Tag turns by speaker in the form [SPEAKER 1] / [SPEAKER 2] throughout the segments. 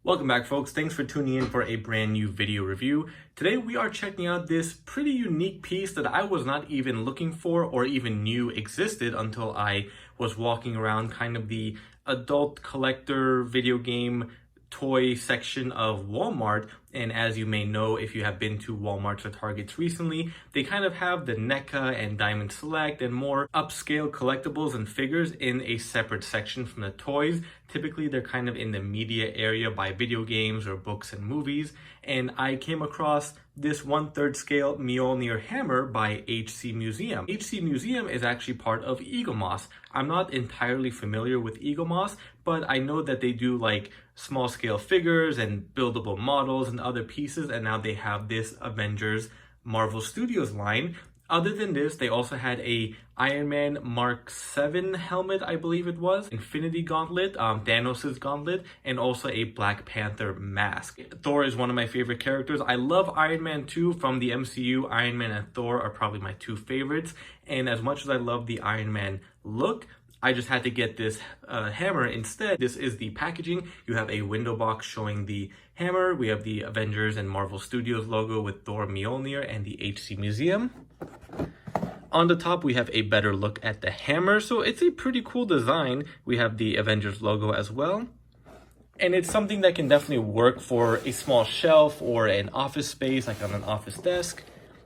[SPEAKER 1] Welcome back, folks. Thanks for tuning in for a brand new video review. Today we are checking out this pretty unique piece that I was not even looking for or even knew existed until I was walking around kind of the adult collector video game toy section of Walmart. And as you may know, if you have been to Walmarts or Targets recently, they kind of have the NECA and Diamond Select and more upscale collectibles and figures in a separate section from the toys. Typically, they're kind of in the media area by video games or books and movies. And I came across this 1/3 scale Mjolnir hammer by HC Museum. HC Museum is actually part of Eaglemoss. I'm not entirely familiar with Eaglemoss, but I know that they do like small scale figures and buildable models and other pieces, and now they have this Avengers Marvel Studios line. Other than this, they also had a Iron Man Mark 7 helmet, I believe it was, Infinity Gauntlet, Thanos' gauntlet, and also a Black Panther mask. Thor is one of my favorite characters. I love Iron Man 2 from the MCU. Iron Man and Thor are probably my two favorites. And as much as I love the Iron Man look, I just had to get this hammer instead. This is the packaging. You have a window box showing the hammer. We have the Avengers and Marvel Studios logo with Thor Mjolnir and the HC Museum. On the top, we have a better look at the hammer. So it's a pretty cool design. We have the Avengers logo as well. And it's something that can definitely work for a small shelf or an office space, like on an office desk.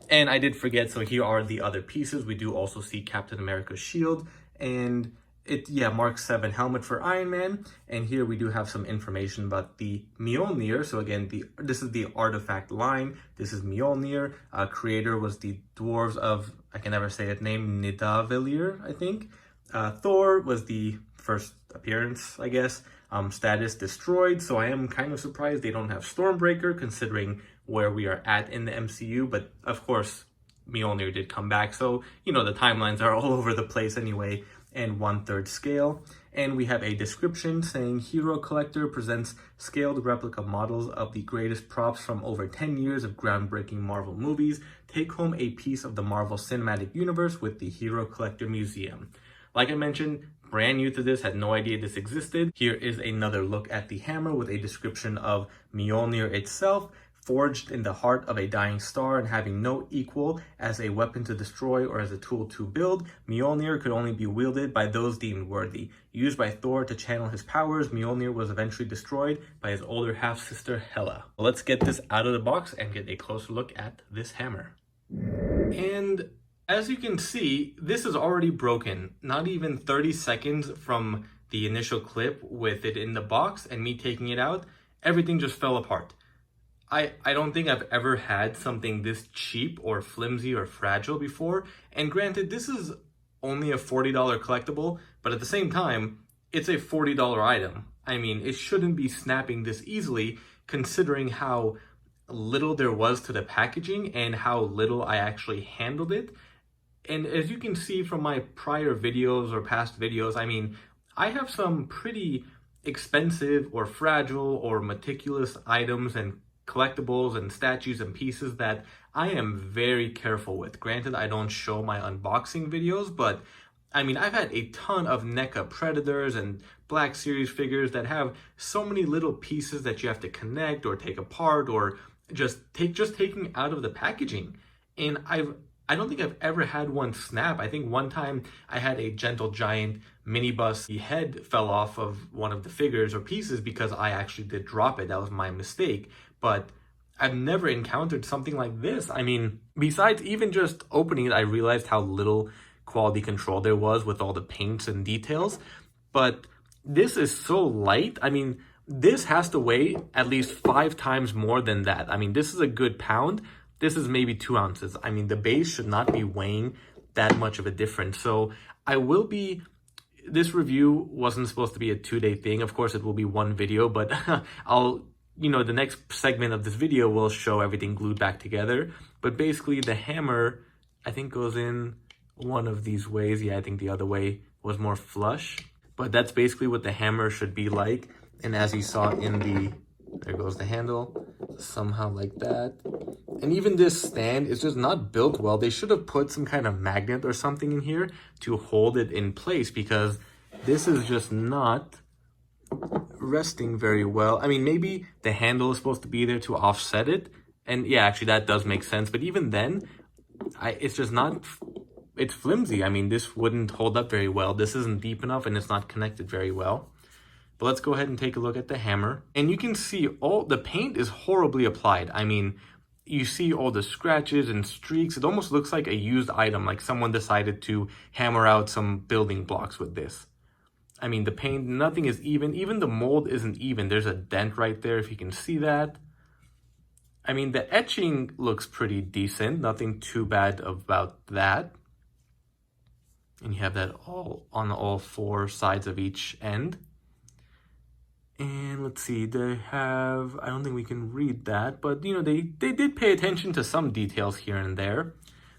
[SPEAKER 1] And I did forget, so here are the other pieces. We do also see Captain America's shield and Mark 7 helmet for Iron Man. And here we do have some information about the Mjolnir. So again, this is the artifact line. This is Mjolnir. Creator was the dwarves of, I can never say that name, Nidavellir, I think. Thor was the first appearance, I guess. Status destroyed. So I am kind of surprised they don't have Stormbreaker considering where we are at in the MCU. But of course, Mjolnir did come back. So, you know, the timelines are all over the place anyway. And 1/3 scale. And we have a description saying Hero Collector presents scaled replica models of the greatest props from over 10 years of groundbreaking Marvel movies. Take home a piece of the Marvel Cinematic Universe with the Hero Collector Museum. Like I mentioned, brand new to this, had no idea this existed. Here is another look at the hammer with a description of Mjolnir itself. Forged in the heart of a dying star and having no equal as a weapon to destroy or as a tool to build, Mjolnir could only be wielded by those deemed worthy. Used by Thor to channel his powers, Mjolnir was eventually destroyed by his older half-sister Hela. Let's get this out of the box and get a closer look at this hammer. And as you can see, this is already broken. Not even 30 seconds from the initial clip with it in the box and me taking it out, everything just fell apart. I don't think I've ever had something this cheap or flimsy or fragile before. And granted, this is only a $40 collectible, but at the same time, it's a $40 item. I mean, it shouldn't be snapping this easily considering how little there was to the packaging and how little I actually handled it. And as you can see from my prior videos or past videos, I mean, I have some pretty expensive or fragile or meticulous items and collectibles and statues and pieces that I am very careful with. Granted, I don't show my unboxing videos, but I mean, I've had a ton of NECA Predators and Black Series figures that have so many little pieces that you have to connect or take apart or just taking out of the packaging. And I don't think I've ever had one snap. I think one time I had a Gentle Giant minibus. The head fell off of one of the figures or pieces because I actually did drop it. That was my mistake. But I've never encountered something like this. I mean, besides even just opening it, I realized how little quality control there was with all the paints and details. But this is so light. I mean, this has to weigh at least 5 times more than that. I mean, this is a good pound. This is maybe 2 ounces. I mean, the base should not be weighing that much of a difference. So this review wasn't supposed to be a 2-day thing. Of course, it will be one video, but the next segment of this video will show everything glued back together. But basically, the hammer, I think, goes in one of these ways. Yeah, I think the other way was more flush. But that's basically what the hammer should be like. And as you saw there goes the handle, somehow like that. And even this stand is just not built well. They should have put some kind of magnet or something in here to hold it in place because this is just not resting very well. I mean, maybe the handle is supposed to be there to offset it. And yeah, actually that does make sense. But even then, it's just not, it's flimsy. I mean, this wouldn't hold up very well. This isn't deep enough and it's not connected very well. But let's go ahead and take a look at the hammer. And you can see all the paint is horribly applied. I mean, you see all the scratches and streaks. It almost looks like a used item, like someone decided to hammer out some building blocks with this. I mean, the paint, nothing is even. Even the mold isn't even. There's a dent right there, if you can see that. I mean, the etching looks pretty decent. Nothing too bad about that. And you have that all on all four sides of each end. And let's see, they have, I don't think we can read that, but you know, they did pay attention to some details here and there.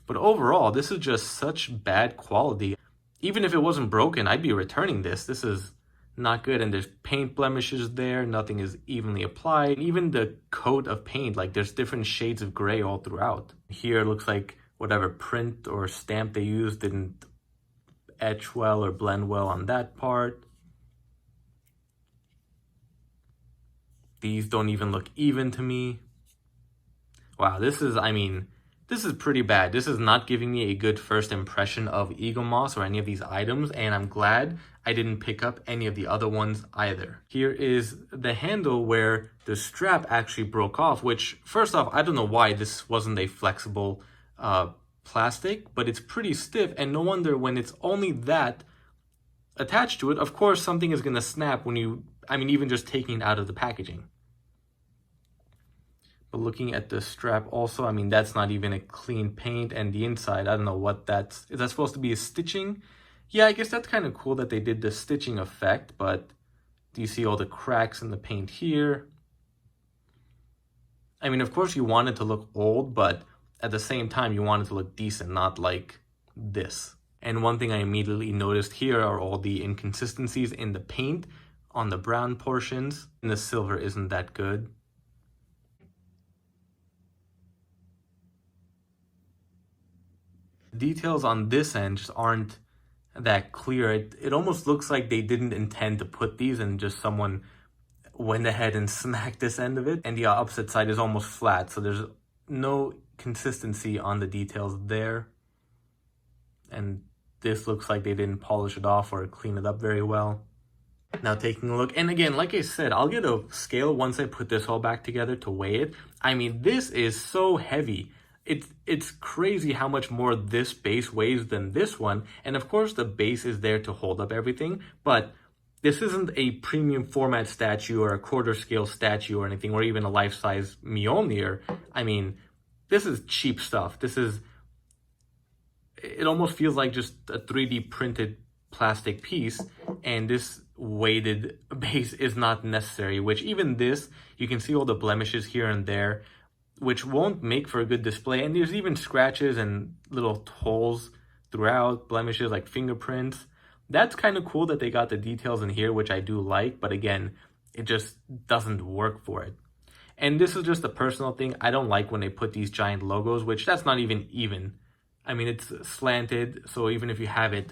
[SPEAKER 1] But overall, this is just such bad quality. Even if it wasn't broken, I'd be returning this. This is not good. And there's paint blemishes there. Nothing is evenly applied. Even the coat of paint, like there's different shades of gray all throughout. Here it looks like whatever print or stamp they used didn't etch well or blend well on that part. These don't even look even to me. Wow, this is, I mean, this is pretty bad. This is not giving me a good first impression of Eaglemoss or any of these items, and I'm glad I didn't pick up any of the other ones either. Here is the handle where the strap actually broke off, which, first off, I don't know why this wasn't a flexible plastic, but it's pretty stiff, and no wonder when it's only that attached to it, of course, something is going to snap when you, I mean, even just taking it out of the packaging. But looking at the strap also, I mean, that's not even a clean paint, and the inside, I don't know what that's, is that supposed to be a stitching? Yeah, I guess that's kind of cool that they did the stitching effect, but do you see all the cracks in the paint here? I mean, of course you want it to look old, but at the same time, you want it to look decent, not like this. And one thing I immediately noticed here are all the inconsistencies in the paint on the brown portions, and the silver isn't that good. Details on this end just aren't that clear. It almost looks like they didn't intend to put these and just someone went ahead and smacked this end of it. And the opposite side is almost flat, so there's no consistency on the details there. And this looks like they didn't polish it off or clean it up very well. Now taking a look, and again, like I said, I'll get a scale once I put this all back together to weigh it. I mean, this is so heavy. It's crazy how much more this base weighs than this one. And of course, the base is there to hold up everything, but this isn't a premium format statue or a quarter scale statue or anything, or even a life-size Mjolnir. I mean, this is cheap stuff. This is, it almost feels like just a 3D printed plastic piece, and this weighted base is not necessary, which even this, you can see all the blemishes here and there, which won't make for a good display. And there's even scratches and little holes throughout, blemishes like fingerprints. That's kind of cool that they got the details in here, which I do like, but again, it just doesn't work for it. And this is just a personal thing. I don't like when they put these giant logos, which that's not even. I mean, it's slanted, so even if you have it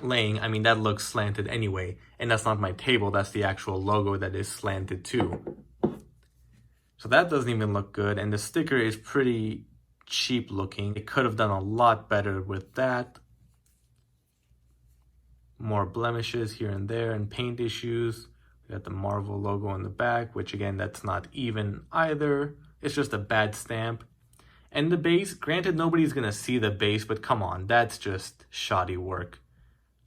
[SPEAKER 1] laying, I mean, that looks slanted anyway. And that's not my table, that's the actual logo that is slanted too. So that doesn't even look good, and the sticker is pretty cheap looking. It could have done a lot better with that. More blemishes here and there and paint issues. We got the Marvel logo on the back, which again, that's not even either. It's just a bad stamp. And the base, granted nobody's gonna see the base, but come on, that's just shoddy work.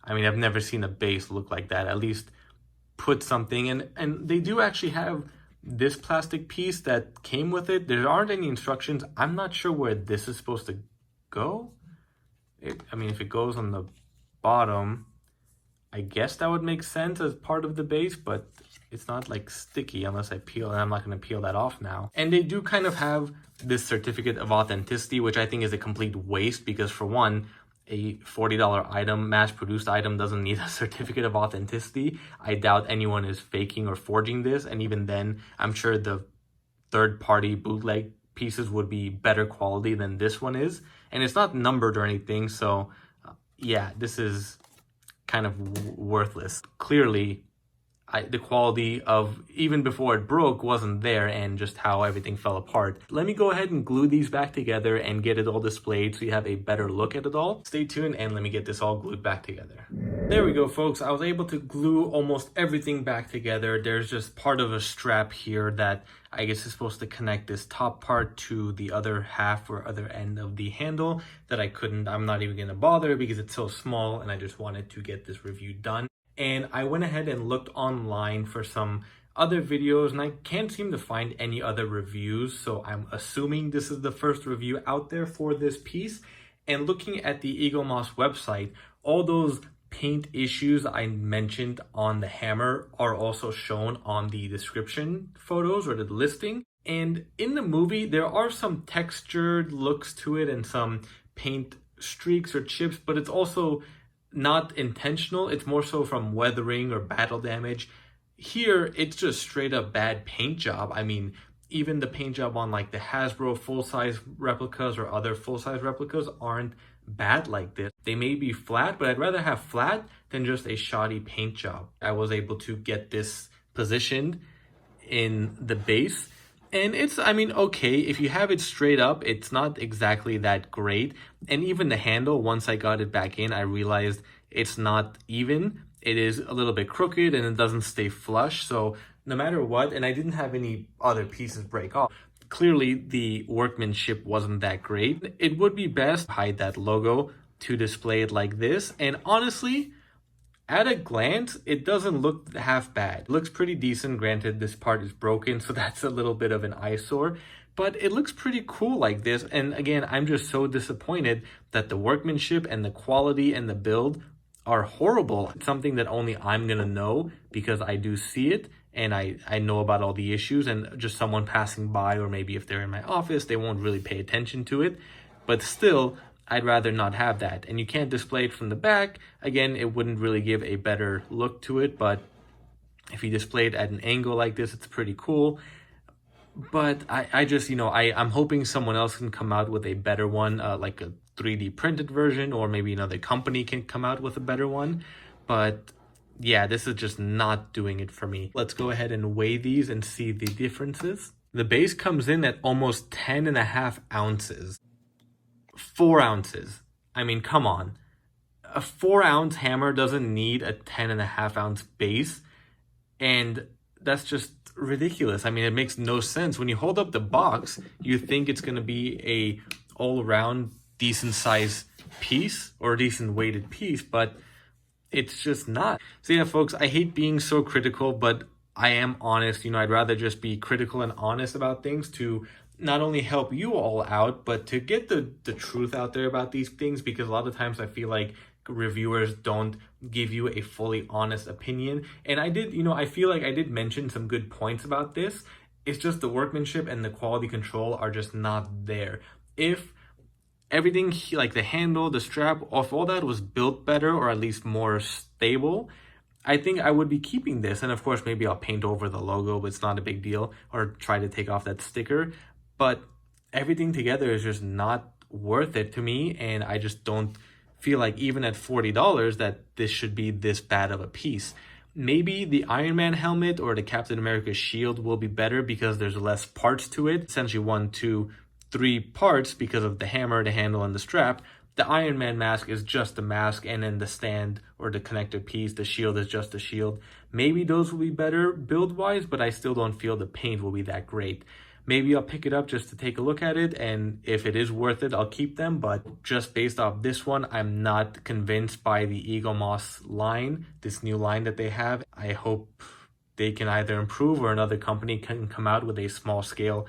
[SPEAKER 1] I mean, I've never seen a base look like that. At least put something in, and they do actually have this plastic piece that came with it. There aren't any instructions. I'm not sure where this is supposed to go. I mean, if it goes on the bottom, I guess that would make sense as part of the base, but it's not like sticky unless I peel, and I'm not going to peel that off now. And they do kind of have this certificate of authenticity, which I think is a complete waste because, for one, a $40 item, mass-produced item, doesn't need a certificate of authenticity. I doubt anyone is faking or forging this, and even then, I'm sure the third-party bootleg pieces would be better quality than this one is. And it's not numbered or anything, so yeah, this is kind of worthless. Clearly, the quality of even before it broke wasn't there, and just how everything fell apart. Let me go ahead and glue these back together and get it all displayed so you have a better look at it all. Stay tuned and let me get this all glued back together. There we go, folks. I was able to glue almost everything back together. There's just part of a strap here that I guess is supposed to connect this top part to the other half or other end of the handle that I'm not even gonna bother because it's so small, and I just wanted to get this review done. And I went ahead and looked online for some other videos, and I can't seem to find any other reviews, so I'm assuming this is the first review out there for this piece. And looking at the Eaglemoss website, all those paint issues I mentioned on the hammer are also shown on the description photos or the listing. And in the movie, there are some textured looks to it and some paint streaks or chips, but it's also not intentional. It's more so from weathering or battle damage. Here, it's just straight up bad paint job. I mean, even the paint job on like the Hasbro full-size replicas or other full-size replicas aren't bad like this. They may be flat, but I'd rather have flat than just a shoddy paint job. I was able to get this positioned in the base, and it's, I mean, okay, if you have it straight up, it's not exactly that great. And even the handle, once I got it back in, I realized it's not even. It is a little bit crooked and it doesn't stay flush. So no matter what, and I didn't have any other pieces break off. Clearly, the workmanship wasn't that great. It would be best to hide that logo to display it like this. And honestly, at a glance, it doesn't look half bad. It looks pretty decent. Granted, this part is broken, so that's a little bit of an eyesore. But it looks pretty cool like this. And again, I'm just so disappointed that the workmanship and the quality and the build are horrible. It's something that only I'm gonna know because I do see it and I know about all the issues, and just someone passing by, or maybe if they're in my office, they won't really pay attention to it. But still, I'd rather not have that. And you can't display it from the back. Again, it wouldn't really give a better look to it, but if you display it at an angle like this, it's pretty cool. But I just, I'm hoping someone else can come out with a better one, like a 3D printed version, or maybe another company can come out with a better one. But yeah, this is just not doing it for me. Let's go ahead and weigh these and see the differences. The base comes in at almost 10.5 ounces. 4 ounces. I mean, come on. A 4-ounce hammer doesn't need a 10.5-ounce base, and that's just ridiculous. I mean, it makes no sense. When you hold up the box, you think it's going to be a all-around decent size piece or a decent weighted piece, but it's just not. So yeah, folks, I hate being so critical, but I am honest. I'd rather just be critical and honest about things to not only help you all out, but to get the truth out there about these things, because a lot of times I feel like reviewers don't give you a fully honest opinion. And I feel like I did mention some good points about this. It's just the workmanship and the quality control are just not there. If everything, like the handle, the strap, if all that was built better or at least more stable, I think I would be keeping this. And of course, maybe I'll paint over the logo, but it's not a big deal, or try to take off that sticker. But everything together is just not worth it to me, and I just don't feel like even at $40 that this should be this bad of a piece. Maybe the Iron Man helmet or the Captain America shield will be better because there's less parts to it. Essentially 1, 2, 3 parts because of the hammer, the handle, and the strap. The Iron Man mask is just the mask, and then the stand or the connector piece, the shield is just the shield. Maybe those will be better build-wise, but I still don't feel the paint will be that great. Maybe I'll pick it up just to take a look at it, and if it is worth it, I'll keep them. But just based off this one, I'm not convinced by the Eaglemoss line, this new line that they have. I hope they can either improve or another company can come out with a small scale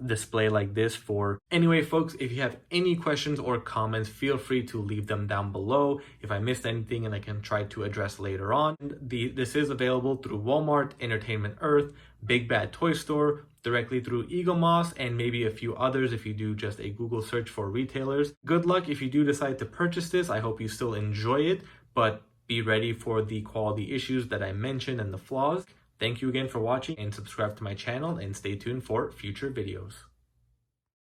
[SPEAKER 1] display like this for. Anyway, folks, if you have any questions or comments, feel free to leave them down below if I missed anything, and I can try to address later on. This is available through Walmart, Entertainment Earth, Big Bad Toy Store, directly through Eaglemoss, and maybe a few others if you do just a Google search for retailers. Good luck if you do decide to purchase this. I hope you still enjoy it, but be ready for the quality issues that I mentioned and the flaws. Thank you again for watching, and subscribe to my channel and stay tuned for future videos.